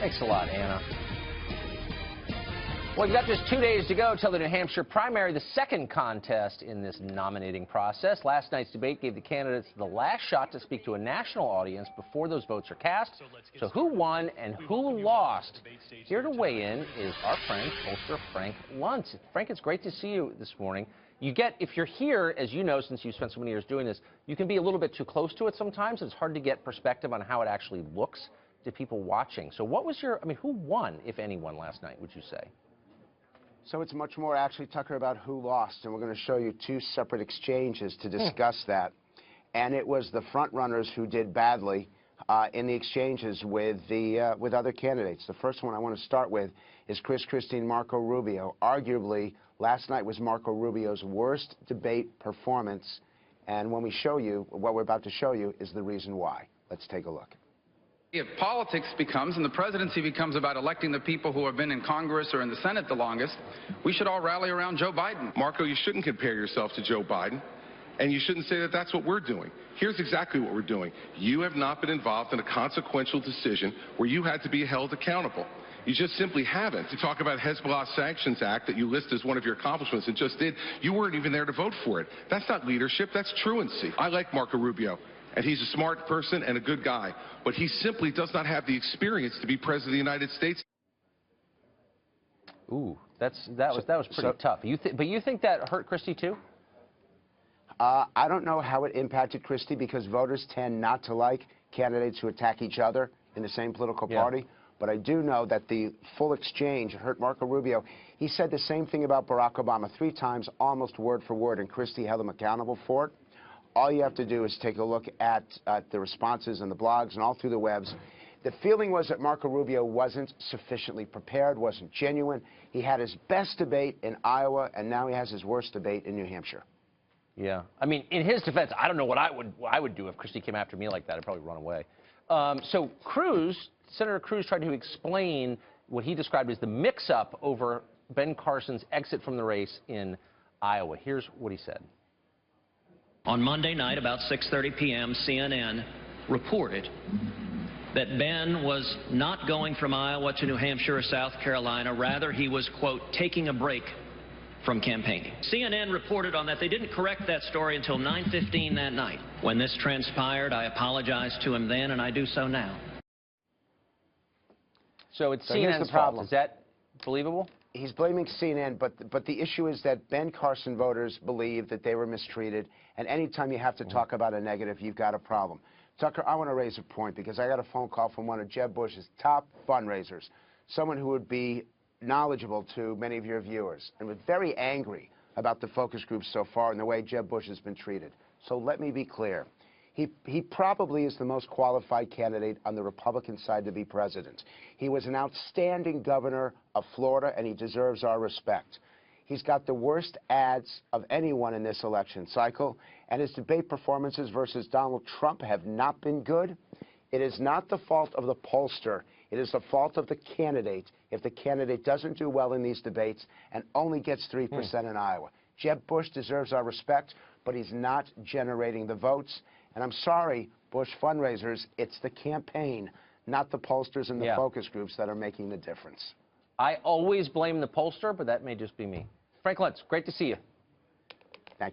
Thanks a lot, Anna. Well, you've got just 2 days to go till the New Hampshire primary, the second contest in this nominating process. Last night's debate gave the candidates the last shot to speak to a national audience before those votes are cast. So who won and who lost? Here to weigh in is our friend, Pollster Frank Luntz. Frank, it's great to see you this morning. You get, if you're here, as you know, since you've spent so many years doing this, you can be a little bit too close to it sometimes. It's hard to get perspective on how it actually looks to people watching. So what was your, who won, if anyone, last night, would you say? So it's much more actually, Tucker, about who lost, and we're going to show you two separate exchanges to discuss that. And it was the front runners who did badly in the exchanges with other candidates. The first one I want to start with is Chris Christie and Marco Rubio. Arguably, last night was Marco Rubio's worst debate performance, and when we show you, what we're about to show you is the reason why. Let's take a look. If politics becomes, and the presidency becomes about electing the people who have been in Congress or in the Senate the longest, we should all rally around Joe Biden. Marco, you shouldn't compare yourself to Joe Biden, and you shouldn't say that that's what we're doing. Here's exactly what we're doing. You have not been involved in a consequential decision where you had to be held accountable. You just simply haven't. To talk about Hezbollah Sanctions Act that you list as one of your accomplishments and just did, you weren't even there to vote for it. That's not leadership, that's truancy. I like Marco Rubio, and he's a smart person and a good guy, but he simply does not have the experience to be president of the United States. Ooh, that was pretty tough. But you think that hurt Christie too? I don't know how it impacted Christie because voters tend not to like candidates who attack each other in the same political party. But I do know that the full exchange hurt Marco Rubio. He said the same thing about Barack Obama 3 times, almost word for word, and Christie held him accountable for it. All you have to do is take a look at the responses and the blogs and all through the webs. The feeling was that Marco Rubio wasn't sufficiently prepared, wasn't genuine. He had his best debate in Iowa, and now he has his worst debate in New Hampshire. Yeah. In his defense, I don't know what I would do if Christie came after me like that. I'd probably run away. So Senator Cruz tried to explain what he described as the mix-up over Ben Carson's exit from the race in Iowa. Here's what he said. On Monday night, about 6:30 p.m., CNN reported that Ben was not going from Iowa to New Hampshire or South Carolina. Rather, he was, quote, taking a break from campaigning. CNN reported on that. They didn't correct that story until 9:15 that night. When this transpired, I apologized to him then, and I do so now. So it's CNN's fault. Is that believable? He's blaming CNN, but the issue is that Ben Carson voters believe that they were mistreated, and anytime you have to talk about a negative, you've got a problem. Tucker, I want to raise a point because I got a phone call from one of Jeb Bush's top fundraisers, someone who would be knowledgeable to many of your viewers, and was very angry about the focus group so far and the way Jeb Bush has been treated. So let me be clear. He probably is the most qualified candidate on the Republican side to be president. He was an outstanding governor of Florida, and he deserves our respect. He's got the worst ads of anyone in this election cycle, and his debate performances versus Donald Trump have not been good. It is not the fault of the pollster. It is the fault of the candidate if the candidate doesn't do well in these debates and only gets 3% in Iowa. Jeb Bush deserves our respect, but he's not generating the votes. And I'm sorry, Bush fundraisers, it's the campaign, not the pollsters and the focus groups that are making the difference. I always blame the pollster, but that may just be me. Frank Luntz, great to see you.